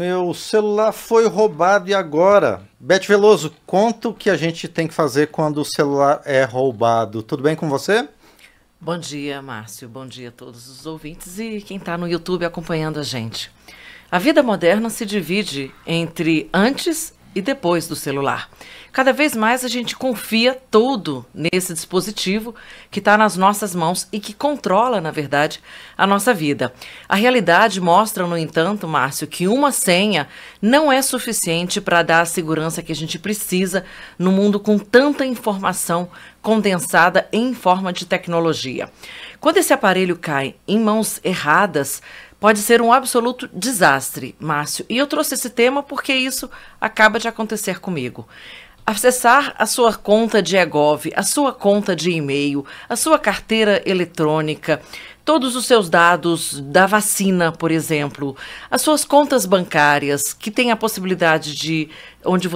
Meu celular foi roubado e agora? Beth Veloso, conta o que a gente tem que fazer quando o celular é roubado. Tudo bem com você? Bom dia, Márcio. Bom dia a todos os ouvintes e quem está no YouTube acompanhando a gente. A vida moderna se divide entre antes e depois do celular. Cada vez mais a gente confia tudo nesse dispositivo que está nas nossas mãos e que controla, na verdade, a nossa vida. A realidade mostra, no entanto, Márcio, que uma senha não é suficiente para dar a segurança que a gente precisa no mundo com tanta informação condensada em forma de tecnologia. Quando esse aparelho cai em mãos erradas, pode ser um absoluto desastre, Márcio. E eu trouxe esse tema porque isso acaba de acontecer comigo. Acessar a sua conta de eGov, a sua conta de e-mail, a sua carteira eletrônica, todos os seus dados da vacina, por exemplo, as suas contas bancárias, que tem a possibilidade de onde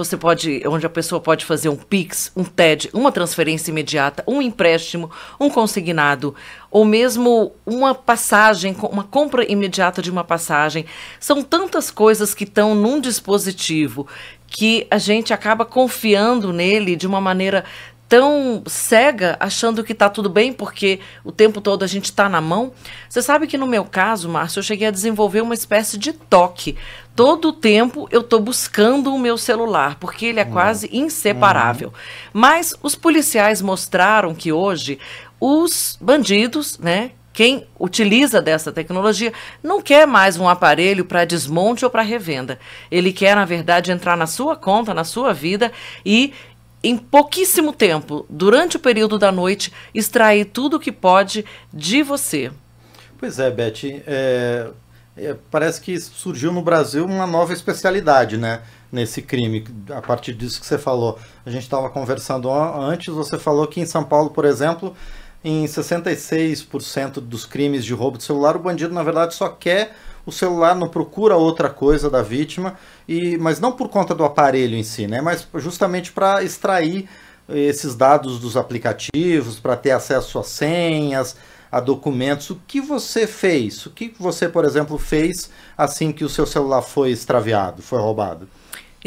a pessoa pode fazer um Pix, um TED, uma transferência imediata, um empréstimo, um consignado, ou mesmo uma passagem, uma compra imediata de uma passagem. São tantas coisas que estão num dispositivo que a gente acaba confiando nele de uma maneira tão cega, achando que está tudo bem, porque o tempo todo a gente está na mão. Você sabe que no meu caso, Márcio, eu cheguei a desenvolver uma espécie de toque. Todo o tempo eu estou buscando o meu celular, porque ele é quase inseparável. Mas os policiais mostraram que hoje os bandidos, né, quem utiliza dessa tecnologia não quer mais um aparelho para desmonte ou para revenda. Ele quer, na verdade, entrar na sua conta, na sua vida e, em pouquíssimo tempo, durante o período da noite, extrair tudo o que pode de você. Pois é, Beth. Parece que surgiu no Brasil uma nova especialidade, né, nesse crime, a partir disso que você falou. A gente estava conversando antes, você falou que em São Paulo, por exemplo, em 66% dos crimes de roubo de celular, o bandido, na verdade, só quer o celular, não procura outra coisa da vítima, mas não por conta do aparelho em si, né? Mas justamente para extrair esses dados dos aplicativos, para ter acesso a senhas, a documentos. O que você fez? O que você, por exemplo, fez assim que o seu celular foi extraviado, foi roubado?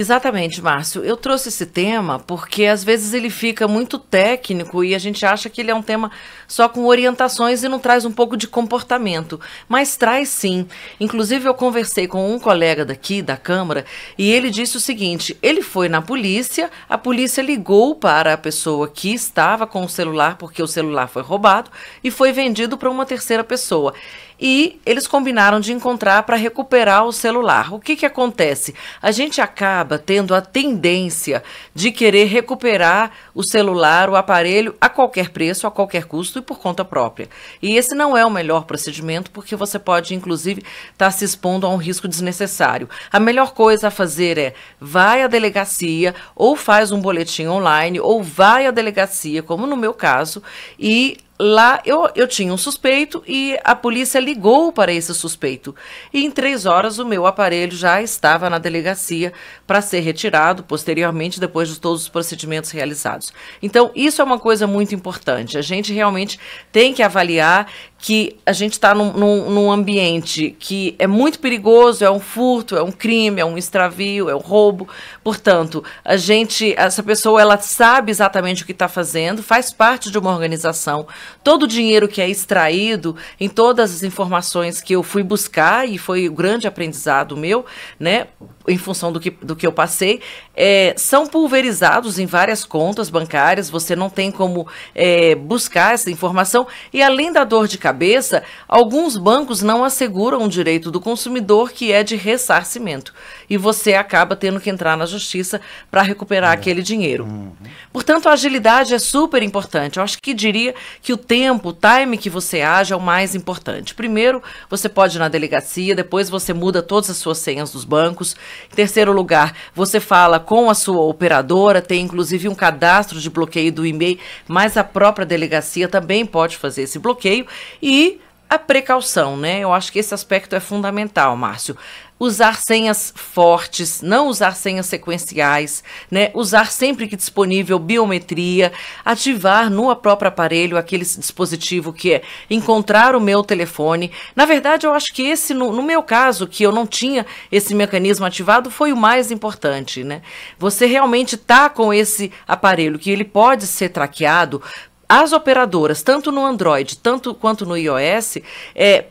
Exatamente, Márcio. Eu trouxe esse tema porque às vezes ele fica muito técnico e a gente acha que ele é um tema só com orientações e não traz um pouco de comportamento. Mas traz sim. Inclusive eu conversei com um colega daqui da Câmara e ele disse o seguinte: ele foi na polícia, a polícia ligou para a pessoa que estava com o celular porque o celular foi roubado e foi vendido para uma terceira pessoa. E eles combinaram de encontrar para recuperar o celular. O que acontece? A gente acaba tendo a tendência de querer recuperar o celular, o aparelho, a qualquer preço, a qualquer custo e por conta própria. E esse não é o melhor procedimento, porque você pode, inclusive, estar se expondo a um risco desnecessário. A melhor coisa a fazer é, vai à delegacia, ou faz um boletim online, ou vai à delegacia, como no meu caso, e lá eu tinha um suspeito e a polícia ligou para esse suspeito. E em 3 horas o meu aparelho já estava na delegacia para ser retirado posteriormente, depois de todos os procedimentos realizados. Então, isso é uma coisa muito importante. A gente realmente tem que avaliar que a gente está num ambiente que é muito perigoso, é um furto, é um crime, é um extravio, é um roubo. Portanto, essa pessoa, ela sabe exatamente o que está fazendo, faz parte de uma organização. Todo o dinheiro que é extraído, em todas as informações que eu fui buscar, e foi o grande aprendizado meu, né, em função do que eu passei, são pulverizados em várias contas bancárias, você não tem como buscar essa informação, e além da dor de cabeça, alguns bancos não asseguram o direito do consumidor, que é de ressarcimento, e você acaba tendo que entrar na justiça para recuperar aquele dinheiro. Portanto, a agilidade é super importante. Eu acho que diria que o tempo, o time que você age é o mais importante. Primeiro, você pode ir na delegacia, depois você muda todas as suas senhas dos bancos. Em terceiro lugar, você fala com a sua operadora, tem inclusive um cadastro de bloqueio do e-mail, mas a própria delegacia também pode fazer esse bloqueio. E a precaução, né? Eu acho que esse aspecto é fundamental, Márcio. Usar senhas fortes, não usar senhas sequenciais, né? Usar sempre que disponível biometria, ativar no próprio aparelho aquele dispositivo que é encontrar o meu telefone. Na verdade, eu acho que esse, no meu caso, que eu não tinha esse mecanismo ativado, foi o mais importante, né? Você realmente tá com esse aparelho que ele pode ser traqueado. As operadoras, tanto no Android, tanto quanto no iOS,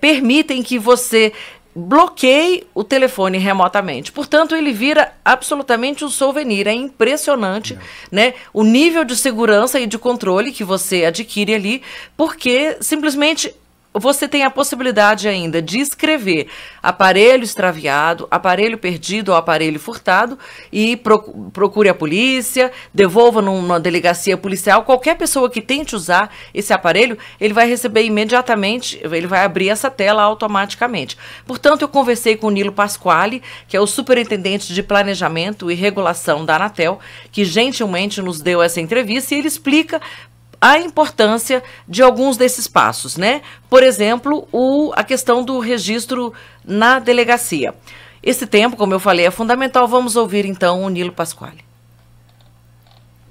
permitem que você bloqueie o telefone remotamente. Portanto, ele vira absolutamente um souvenir. É impressionante, né, o nível de segurança e de controle que você adquire ali, porque simplesmente você tem a possibilidade ainda de escrever aparelho extraviado, aparelho perdido ou aparelho furtado e procure a polícia, devolva numa delegacia policial. Qualquer pessoa que tente usar esse aparelho, ele vai receber imediatamente, ele vai abrir essa tela automaticamente. Portanto, eu conversei com o Nilo Pasquale, que é o superintendente de planejamento e regulação da Anatel, que gentilmente nos deu essa entrevista, e ele explica a importância de alguns desses passos, né? Por exemplo, a questão do registro na delegacia. Esse tempo, como eu falei, é fundamental. Vamos ouvir então o Nilo Pasquale.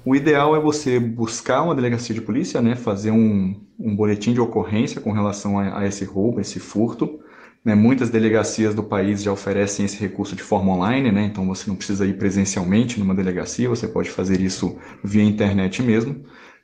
O ideal é você buscar uma delegacia de polícia, né? Fazer um boletim de ocorrência com relação a esse roubo, esse furto. Né? Muitas delegacias do país já oferecem esse recurso de forma online, né? Então você não precisa ir presencialmente numa delegacia, você pode fazer isso via internet mesmo.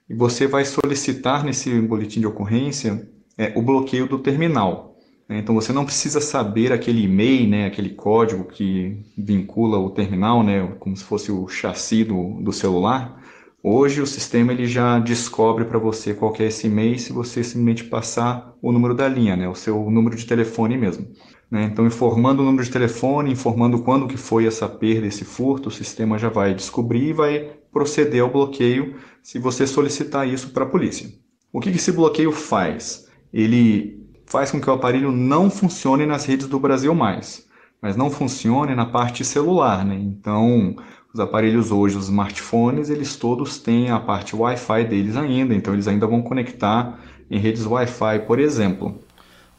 E você vai solicitar nesse boletim de ocorrência o bloqueio do terminal. Então você não precisa saber aquele e-mail, né, aquele código que vincula o terminal, né, como se fosse o chassi do celular. Hoje o sistema ele já descobre para você qual que é esse e-mail se você simplesmente passar o número da linha, né, o seu número de telefone mesmo. Então, informando o número de telefone, informando quando que foi essa perda, esse furto, o sistema já vai descobrir e vai proceder ao bloqueio se você solicitar isso para a polícia. O que esse bloqueio faz? Ele faz com que o aparelho não funcione nas redes do Brasil mais, mas não funcione na parte celular, né? Então, os aparelhos hoje, os smartphones, eles todos têm a parte Wi-Fi deles ainda, então eles ainda vão conectar em redes Wi-Fi, por exemplo.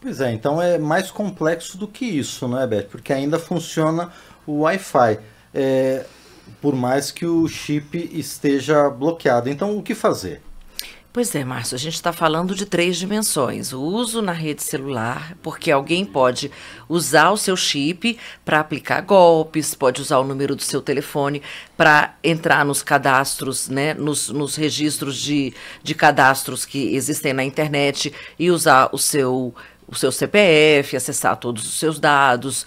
Pois é, então é mais complexo do que isso, não é, Beth? Porque ainda funciona o Wi-Fi, por mais que o chip esteja bloqueado. Então, o que fazer? Pois é, Márcio, a gente está falando de 3 dimensões. O uso na rede celular, porque alguém pode usar o seu chip para aplicar golpes, pode usar o número do seu telefone para entrar nos cadastros, né, nos registros de cadastros que existem na internet e usar o seu CPF, acessar todos os seus dados,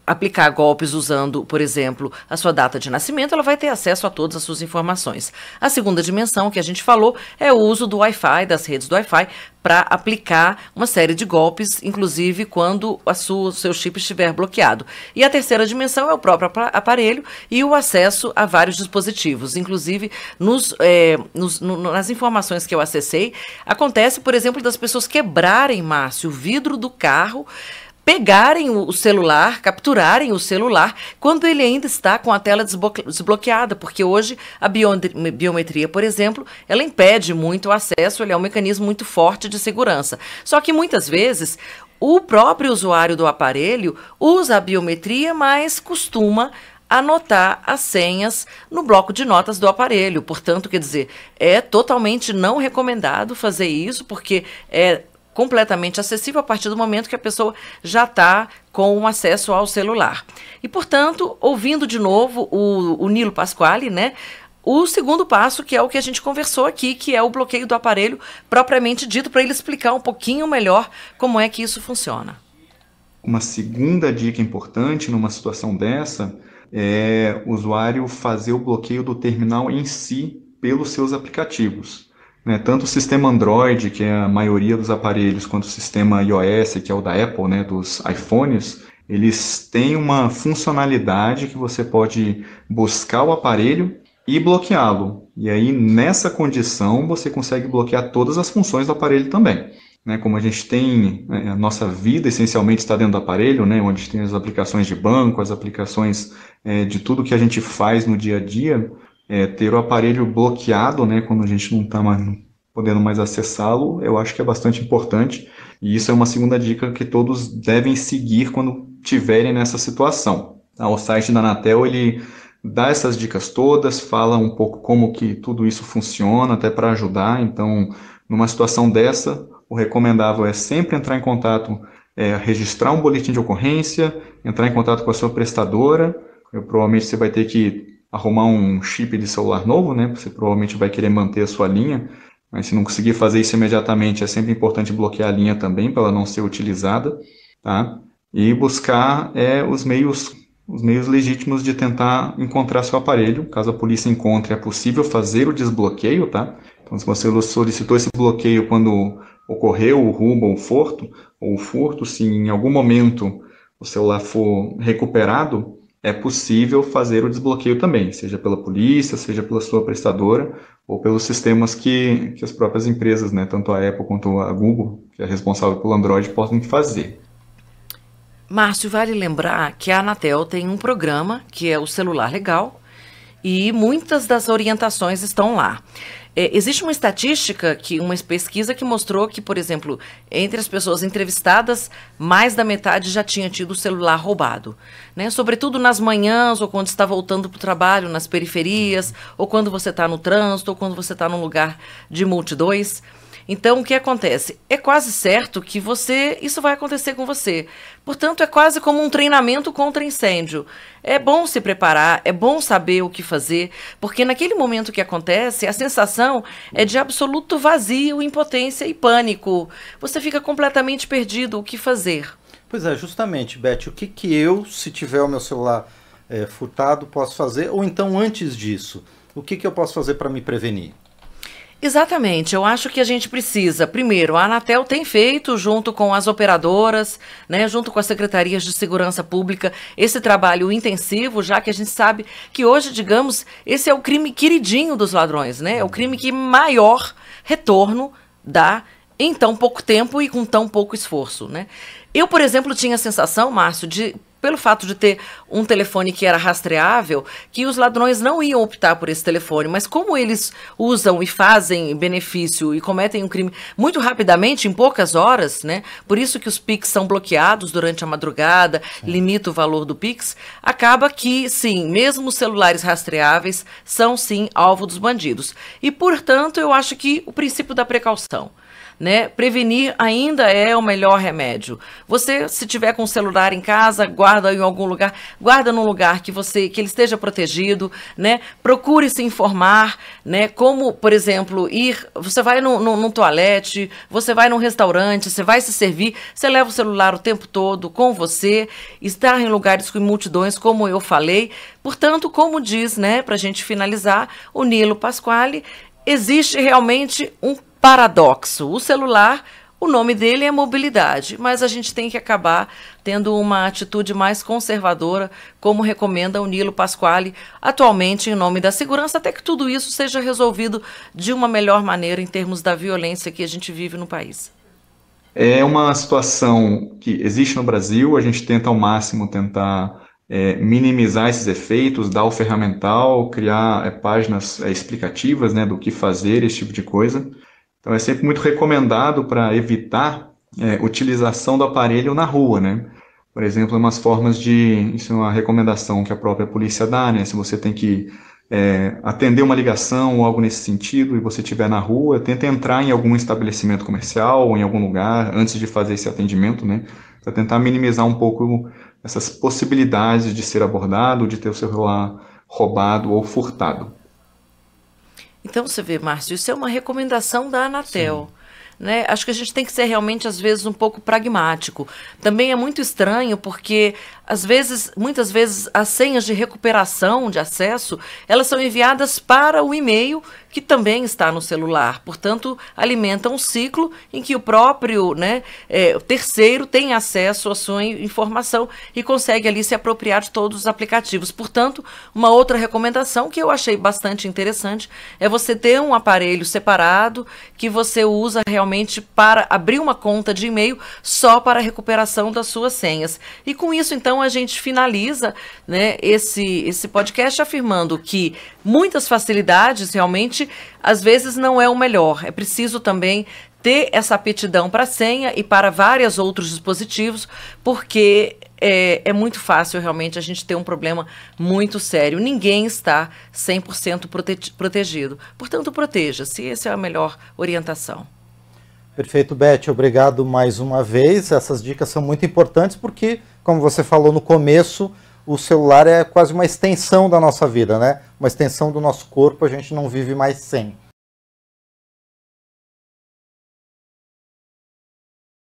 aplicar golpes usando, por exemplo, a sua data de nascimento. Ela vai ter acesso a todas as suas informações. A segunda dimensão que a gente falou é o uso do Wi-Fi, das redes do Wi-Fi, para aplicar uma série de golpes, inclusive quando o seu chip estiver bloqueado. E a terceira dimensão é o próprio aparelho e o acesso a vários dispositivos. Inclusive, nas informações que eu acessei, acontece, por exemplo, das pessoas quebrarem, Márcio, o vidro do carro, pegarem o celular, capturarem o celular, quando ele ainda está com a tela desbloqueada, porque hoje a biometria, por exemplo, ela impede muito o acesso, ele é um mecanismo muito forte de segurança. Só que muitas vezes o próprio usuário do aparelho usa a biometria, mas costuma anotar as senhas no bloco de notas do aparelho. Portanto, quer dizer, é totalmente não recomendado fazer isso, porque é completamente acessível a partir do momento que a pessoa já está com o acesso ao celular. E, portanto, ouvindo de novo o Nilo Pasquale, né, o segundo passo, que é o que a gente conversou aqui, que é o bloqueio do aparelho propriamente dito, para ele explicar um pouquinho melhor como é que isso funciona. Uma segunda dica importante numa situação dessa é o usuário fazer o bloqueio do terminal em si pelos seus aplicativos. Tanto o sistema Android, que é a maioria dos aparelhos, quanto o sistema iOS, que é o da Apple, né, dos iPhones, eles têm uma funcionalidade que você pode buscar o aparelho e bloqueá-lo. E aí, nessa condição, você consegue bloquear todas as funções do aparelho também. Como a gente tem, a nossa vida essencialmente está dentro do aparelho, né, onde tem as aplicações de banco, as aplicações de tudo que a gente faz no dia a dia. Ter o aparelho bloqueado, né, quando a gente não está podendo mais acessá-lo, eu acho que é bastante importante. E isso é uma segunda dica que todos devem seguir quando tiverem nessa situação. O site da Anatel, ele dá essas dicas todas, fala um pouco como que tudo isso funciona, até para ajudar. Então, numa situação dessa, o recomendável é sempre entrar em contato, registrar um boletim de ocorrência, entrar em contato com a sua prestadora. Provavelmente você vai ter que arrumar um chip de celular novo, né? Você provavelmente vai querer manter a sua linha, mas se não conseguir fazer isso imediatamente, é sempre importante bloquear a linha também, para ela não ser utilizada, tá? E buscar os meios legítimos de tentar encontrar seu aparelho. Caso a polícia encontre, é possível fazer o desbloqueio, tá? Então, se você solicitou esse bloqueio quando ocorreu o roubo ou o furto, se em algum momento o celular for recuperado, é possível fazer o desbloqueio também, seja pela polícia, seja pela sua prestadora, ou pelos sistemas que as próprias empresas, né, tanto a Apple quanto a Google, que é responsável pelo Android, podem fazer. Márcio, vale lembrar que a Anatel tem um programa que é o Celular Legal e muitas das orientações estão lá. Existe uma estatística, uma pesquisa que mostrou que, por exemplo, entre as pessoas entrevistadas, mais da metade já tinha tido o celular roubado, né? Sobretudo nas manhãs, ou quando está voltando para o trabalho, nas periferias, ou quando você está no trânsito, ou quando você está num lugar de multidões. Então, o que acontece? É quase certo que isso vai acontecer com você. Portanto, é quase como um treinamento contra incêndio. É bom se preparar, é bom saber o que fazer, porque naquele momento que acontece, a sensação é de absoluto vazio, impotência e pânico. Você fica completamente perdido, o que fazer? Pois é, justamente, Beth, o que eu, se tiver o meu celular furtado, posso fazer? Ou então, antes disso, o que eu posso fazer para me prevenir? Exatamente, eu acho que a gente precisa, primeiro, a Anatel tem feito, junto com as operadoras, né, junto com as secretarias de segurança pública, esse trabalho intensivo, já que a gente sabe que hoje, digamos, esse é o crime queridinho dos ladrões, né, é o crime que maior retorno dá em tão pouco tempo e com tão pouco esforço, né. Eu, por exemplo, tinha a sensação, Márcio, pelo fato de ter um telefone que era rastreável, que os ladrões não iam optar por esse telefone, mas como eles usam e fazem benefício e cometem um crime muito rapidamente, em poucas horas, né? Por isso que os Pix são bloqueados durante a madrugada, limita o valor do Pix, acaba que, sim, mesmo os celulares rastreáveis são, sim, alvo dos bandidos. E, portanto, eu acho que o princípio da precaução, né? Prevenir ainda é o melhor remédio. Você, se tiver com o celular em casa, guarda em algum lugar, guarda num lugar que ele esteja protegido, né? Procure se informar, né? Como, por exemplo, você vai num toalete, você vai num restaurante, você vai se servir, você leva o celular o tempo todo com você, estar em lugares com multidões, como eu falei. Portanto, como diz, né, pra gente finalizar, o Nilo Pasquale, existe realmente um paradoxo. O celular, o nome dele é mobilidade, mas a gente tem que acabar tendo uma atitude mais conservadora, como recomenda o Nilo Pasquale, atualmente em nome da segurança, até que tudo isso seja resolvido de uma melhor maneira em termos da violência que a gente vive no país. É uma situação que existe no Brasil, a gente tenta ao máximo minimizar esses efeitos, dar o ferramental, criar páginas explicativas, né, do que fazer, esse tipo de coisa. Então é sempre muito recomendado para evitar utilização do aparelho na rua, né? Por exemplo, isso é uma recomendação que a própria polícia dá, né? Se você tem que atender uma ligação ou algo nesse sentido e você estiver na rua, tenta entrar em algum estabelecimento comercial ou em algum lugar antes de fazer esse atendimento, né? Para tentar minimizar um pouco essas possibilidades de ser abordado, de ter o celular roubado ou furtado. Então, você vê, Márcio, isso é uma recomendação da Anatel. Né? Acho que a gente tem que ser realmente, às vezes, um pouco pragmático. Também é muito estranho porque, muitas vezes, as senhas de recuperação de acesso, elas são enviadas para o e-mail que também está no celular. Portanto, alimenta um ciclo em que o próprio terceiro tem acesso à sua informação e consegue ali se apropriar de todos os aplicativos. Portanto, uma outra recomendação que eu achei bastante interessante é você ter um aparelho separado que você usa realmente realmente para abrir uma conta de e-mail só para a recuperação das suas senhas. E com isso, então, a gente finaliza, né, esse podcast afirmando que muitas facilidades realmente, às vezes, não é o melhor. É preciso também ter essa aptidão para a senha e para vários outros dispositivos, porque é muito fácil realmente a gente ter um problema muito sério. Ninguém está 100% protegido. Portanto, proteja-se. Essa é a melhor orientação. Perfeito, Beth. Obrigado mais uma vez. Essas dicas são muito importantes porque, como você falou no começo, o celular é quase uma extensão da nossa vida, né? Uma extensão do nosso corpo, a gente não vive mais sem.